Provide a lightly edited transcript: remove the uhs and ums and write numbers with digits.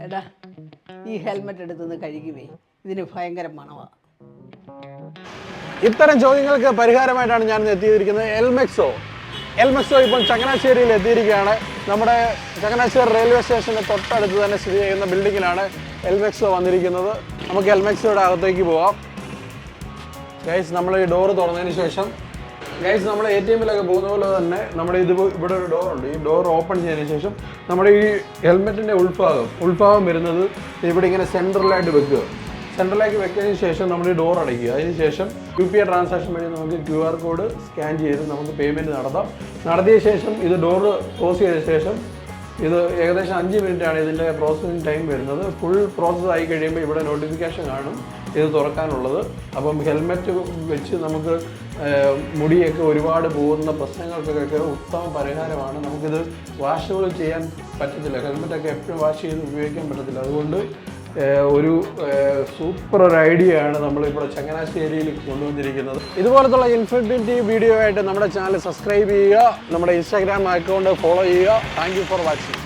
എടാ ഈ ഹെൽമെറ്റ് എടുത്തുനിന്ന് കഴുകുവേ, ഇതിന് ഭയങ്കര മണമാണ്. ഇത്തരം ചോദ്യങ്ങൾക്ക് പരിഹാരമായിട്ടാണ് ഞാൻ എത്തിയിരിക്കുന്നത്. എൽമെക്സോ ഇപ്പോൾ ചങ്ങനാശ്ശേരിയിൽ എത്തിയിരിക്കുകയാണ്. നമ്മുടെ ചങ്ങനാശ്ശേരി റെയിൽവേ സ്റ്റേഷൻ്റെ തൊട്ടടുത്ത് തന്നെ സ്ഥിതി ചെയ്യുന്ന ബിൽഡിങ്ങിലാണ് എൽമെക്സോ വന്നിരിക്കുന്നത്. നമുക്ക് എൽമെക്സോയുടെ അകത്തേക്ക് പോവാം. ഗൈസ്, നമ്മൾ ഈ ഡോറ് തുറന്നതിന് ശേഷം ഗൈസ് നമ്മൾ ATMിലൊക്കെ പോകുന്ന പോലെ തന്നെ നമ്മുടെ ഇവിടെ ഒരു ഡോറുണ്ട്. ഈ ഡോർ ഓപ്പൺ ചെയ്തതിന് ശേഷം നമ്മുടെ ഈ ഹെൽമെറ്റിൻ്റെ ഉൾഭാഗം വരുന്നത് ഇവിടെ ഇങ്ങനെ സെൻട്രലായിട്ട് വെക്കുക. സെൻട്രലിലേക്ക് വെച്ചതിന് ശേഷം നമ്മൾ ഈ ഡോർ അടയ്ക്കുക. അതിന് ശേഷം UPI ട്രാൻസാക്ഷൻ വഴി നമുക്ക് QR കോഡ് സ്കാൻ ചെയ്ത് നമുക്ക് പേയ്മെൻറ്റ് നടത്താം. നടത്തിയ ശേഷം ഇത് ഡോറ് ക്ലോസ് ചെയ്ത ശേഷം ഇത് ഏകദേശം 5 മിനിറ്റാണ് ഇതിൻ്റെ പ്രോസസ്സിങ് ടൈം വരുന്നത്. ഫുൾ പ്രോസസ്സ് ആയി കഴിയുമ്പോൾ ഇവിടെ നോട്ടിഫിക്കേഷൻ കാണും ഇത് തുറക്കാനുള്ളത്. അപ്പം ഹെൽമെറ്റ് വെച്ച് നമുക്ക് മുടിയൊക്കെ ഒരുപാട് പോകുന്ന പ്രശ്നങ്ങൾക്കൊക്കെ ഉത്തമ പരിഹാരമാണ്. നമുക്കിത് വാഷുകൾ ചെയ്യാൻ പറ്റത്തില്ല, ഹെൽമെറ്റൊക്കെ എപ്പോഴും വാഷ് ചെയ്ത് ഉപയോഗിക്കാൻ പറ്റത്തില്ല. അതുകൊണ്ട് ഒരു സൂപ്പർ ഒരു ഐഡിയ ആണ് നമ്മളിപ്പോൾ ചങ്ങനാശ്ശേരിയിൽ കൊണ്ടുവന്നിരിക്കുന്നത്. ഇതുപോലത്തുള്ള ഇൻഫോർമേറ്റീവ് വീഡിയോ ആയിട്ട് നമ്മുടെ ചാനൽ സബ്സ്ക്രൈബ് ചെയ്യുക, നമ്മുടെ ഇൻസ്റ്റാഗ്രാം അക്കൗണ്ട് ഫോളോ ചെയ്യുക. Thank you for watching.